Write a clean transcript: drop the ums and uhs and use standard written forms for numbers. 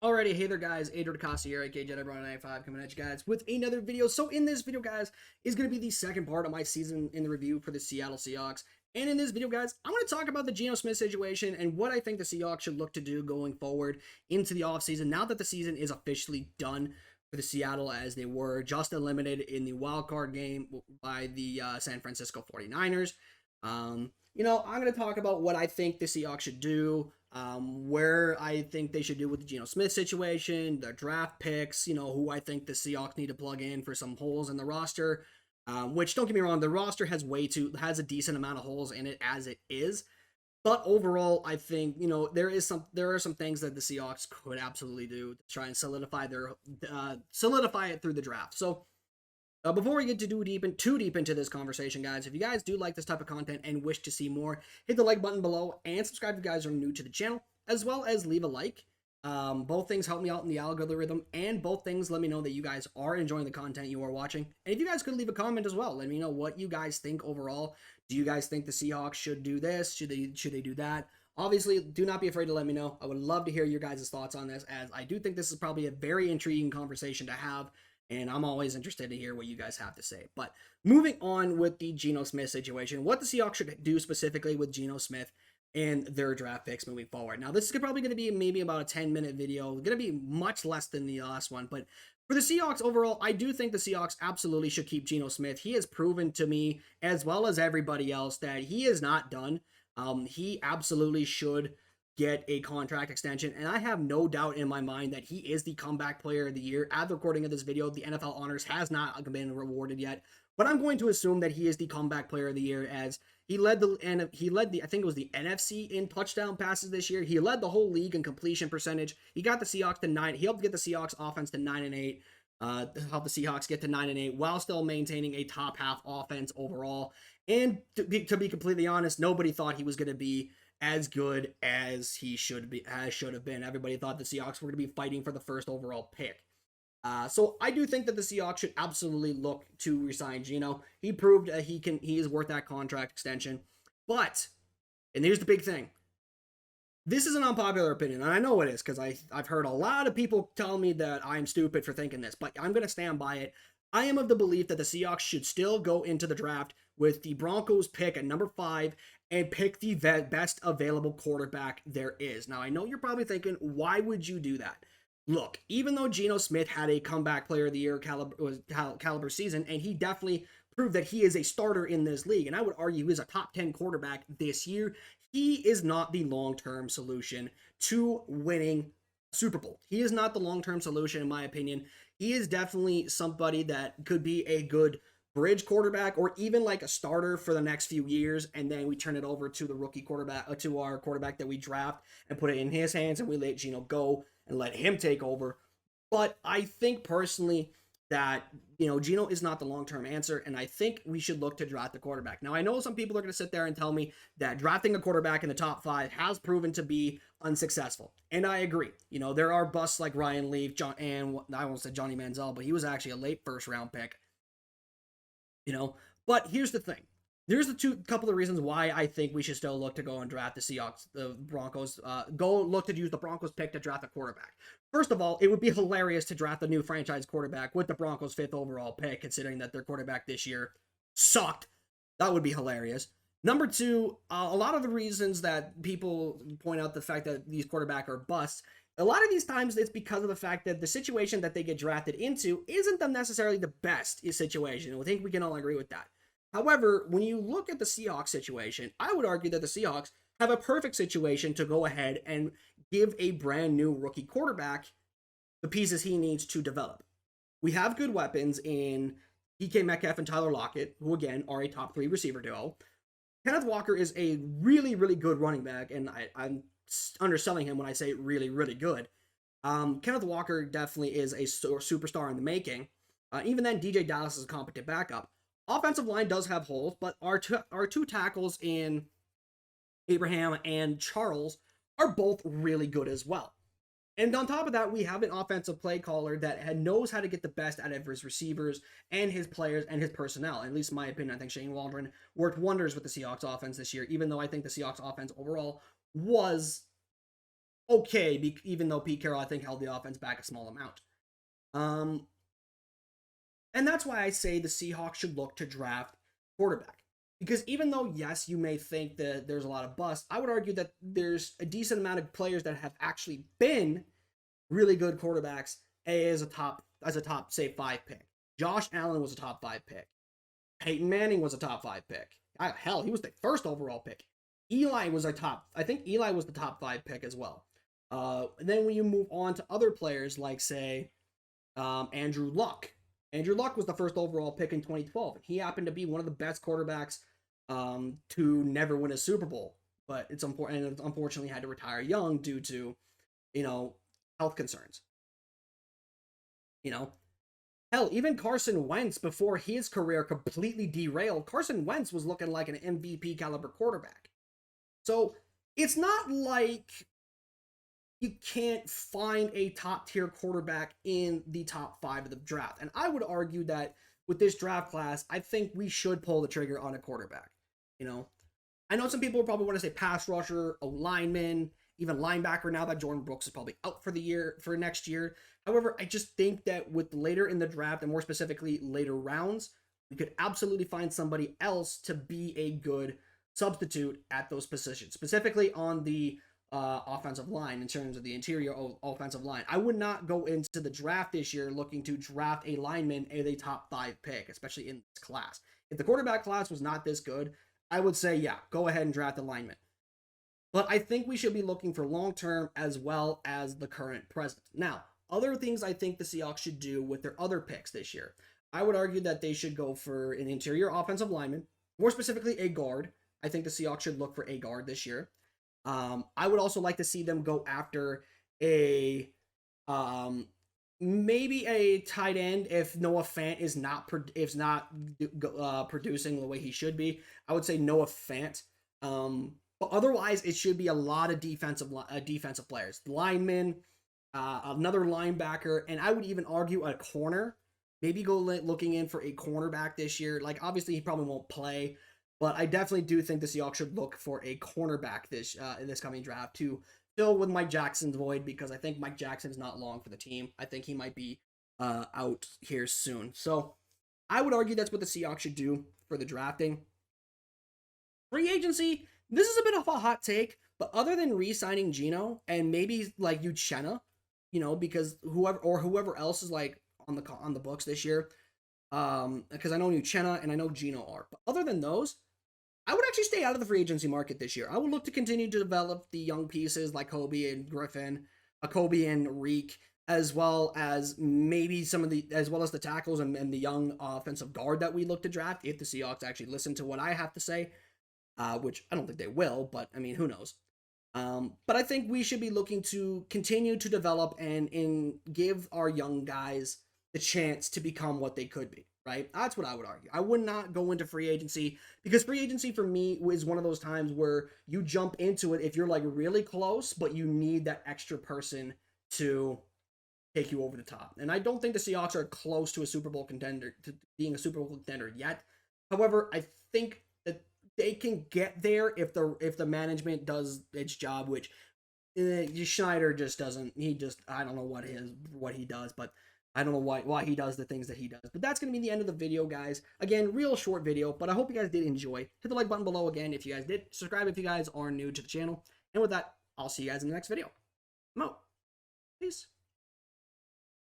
Alrighty, hey there guys, Adrian Acosta here, aka JetBro95, coming at you guys with another video. So in this video, guys, is going to be the second part of my season in the review for the Seattle Seahawks. And in this video, guys, I'm going to talk about the Geno Smith situation and what I think the Seahawks should look to do going forward into the offseason now that the season is officially done for the Seattle, as they were just eliminated in the wild card game by the San Francisco 49ers. I'm going to talk about what I think the Seahawks should do, where I think they should do with the Geno Smith situation, their draft picks, who I think the Seahawks need to plug in for some holes in the roster. Which, don't get me wrong, the roster has a decent amount of holes in it as it is. But overall, I think, there are some things that the Seahawks could absolutely do to try and solidify it through the draft. So before we get too deep into this conversation, guys, if you guys do like this type of content and wish to see more, hit the like button below and subscribe if you guys are new to the channel, as well as leave a like. Both things help me out in the algorithm, and both things let me know that you guys are enjoying the content you are watching. And if you guys could leave a comment as well, let me know what you guys think overall. Do you guys think the Seahawks should do this? Should they do that? Obviously, do not be afraid to let me know. I would love to hear your guys' thoughts on this, as I do think this is probably a very intriguing conversation to have. And I'm always interested to hear what you guys have to say. But moving on with the Geno Smith situation, what the Seahawks should do specifically with Geno Smith and their draft picks moving forward. Now, this is probably going to be maybe about a 10-minute video. Going to be much less than the last one. But for the Seahawks overall, I do think the Seahawks absolutely should keep Geno Smith. He has proven to me, as well as everybody else, that he is not done. He absolutely should get a contract extension, and I have no doubt in my mind that he is the comeback player of the year. At the recording of this video, the NFL honors has not been rewarded yet, but I'm going to assume that he is the comeback player of the year, as he led the I think it was the NFC in touchdown passes this year. He led the whole league in completion percentage. He got the Seahawks to 9. He helped get the Seahawks offense to 9-8. Help the Seahawks get to 9-8 while still maintaining a top half offense overall. And to be completely honest, nobody thought he was going to be as good as he should have been. Everybody thought the Seahawks were going to be fighting for the first overall pick. So I do think that the Seahawks should absolutely look to resign Geno. He proved he is worth that contract extension. But, and here's the big thing, this is an unpopular opinion, and I know it is, because I've heard a lot of people tell me that I'm stupid for thinking this, but I'm going to stand by it. I am of the belief that the Seahawks should still go into the draft with the Broncos pick at number 5 and pick the best available quarterback there is. Now, I know you're probably thinking, why would you do that? Look, even though Geno Smith had a comeback player of the year caliber season, and he definitely proved that he is a starter in this league, and I would argue he's a top 10 quarterback this year, he is not the long-term solution to winning Super Bowl. He is not the long-term solution, in my opinion. He is definitely somebody that could be a good bridge quarterback, or even like a starter for the next few years, and then we turn it over to the rookie quarterback, to our quarterback that we draft, and put it in his hands, and we let Geno go and let him take over. But I think personally that, Geno is not the long-term answer, and I think we should look to draft the quarterback. Now, I know some people are going to sit there and tell me that drafting a quarterback in the top 5 has proven to be unsuccessful, and I agree. There are busts like Ryan Leaf, and I won't say Johnny Manziel, but he was actually a late first-round pick. But here's the thing. There's the couple of reasons why I think we should still look to go and draft the Seahawks, the Broncos, go look to use the Broncos pick to draft a quarterback. First of all, it would be hilarious to draft a new franchise quarterback with the Broncos' 5th overall pick, considering that their quarterback this year sucked. That would be hilarious. Number 2, a lot of the reasons that people point out the fact that these quarterbacks are busts, a lot of these times it's because of the fact that the situation that they get drafted into isn't necessarily the best situation. I think we can all agree with that. However, when you look at the Seahawks situation, I would argue that the Seahawks have a perfect situation to go ahead and give a brand new rookie quarterback the pieces he needs to develop. We have good weapons in DK Metcalf and Tyler Lockett, who again are a top 3 receiver duo. Kenneth Walker is a really, really good running back, and I'm underselling him when I say really, really good. Kenneth Walker definitely is a superstar in the making. Even then, DJ Dallas is a competent backup. Offensive line does have holes, but our two tackles in Abraham and Charles are both really good as well. And on top of that, we have an offensive play caller that knows how to get the best out of his receivers and his players and his personnel. At least in my opinion, I think Shane Waldron worked wonders with the Seahawks offense this year, even though I think the Seahawks offense overall was okay, even though Pete Carroll, I think, held the offense back a small amount. And that's why I say the Seahawks should look to draft quarterback. Because even though, yes, you may think that there's a lot of busts, I would argue that there's a decent amount of players that have actually been really good quarterbacks as a top, say, 5 pick. Josh Allen was a top 5 pick. Peyton Manning was a top 5 pick. Hell, he was the first overall pick. I think Eli was the top 5 pick as well. And then when you move on to other players like, say, Andrew Luck. Andrew Luck was the first overall pick in 2012. He happened to be one of the best quarterbacks to never win a Super Bowl, but it's important, and unfortunately had to retire young due to, health concerns. Hell, even Carson Wentz, before his career completely derailed, Carson Wentz was looking like an MVP caliber quarterback. So it's not like you can't find a top tier quarterback in the top 5 of the draft. And I would argue that with this draft class, I think we should pull the trigger on a quarterback. I know some people probably want to say pass rusher, a lineman, even linebacker now that Jordan Brooks is probably out for next year. However, I just think that with later in the draft, and more specifically later rounds, we could absolutely find somebody else to be a good substitute at those positions, specifically on the offensive line in terms of the interior offensive line. I would not go into the draft this year looking to draft a lineman as a top 5 pick, especially in this class. If the quarterback class was not this good, I would say, yeah, go ahead and draft a lineman. But I think we should be looking for long-term as well as the current present. Now, other things I think the Seahawks should do with their other picks this year. I would argue that they should go for an interior offensive lineman, more specifically a guard. I think the Seahawks should look for a guard this year. I would also like to see them go after a maybe a tight end if Noah Fant is not producing the way he should be. I would say Noah Fant. But otherwise, it should be a lot of defensive players, linemen, another linebacker, and I would even argue a corner. Maybe go looking in for a cornerback this year. Like, obviously, he probably won't play, but I definitely do think the Seahawks should look for a cornerback in this coming draft to fill with Mike Jackson's void, because I think Mike Jackson is not long for the team. I think he might be out here soon. So I would argue that's what the Seahawks should do for the drafting. Free agency, this is a bit of a hot take, but other than re-signing Geno and maybe like Uchenna, because whoever else is like on the books this year, because I know Uchenna and I know Geno are, but other than those, I would actually stay out of the free agency market this year. I would look to continue to develop the young pieces like Kobe and Griffin, Kobe and Reek, as well as maybe as well as the tackles and the young offensive guard that we look to draft if the Seahawks actually listen to what I have to say, which I don't think they will, but I mean, who knows? But I think we should be looking to continue to develop and give our young guys the chance to become what they could be. Right? That's what I would argue. I would not go into free agency, because free agency for me is one of those times where you jump into it if you're like really close, but you need that extra person to take you over the top. And I don't think the Seahawks are close to being a Super Bowl contender yet. However, I think that they can get there if the management does its job, which Schneider just doesn't. I don't know what he does, but I don't know why he does the things that he does. But that's going to be the end of the video, guys. Again, real short video, but I hope you guys did enjoy. Hit the like button below again if you guys did. Subscribe if you guys are new to the channel. And with that, I'll see you guys in the next video. I'm out. Peace.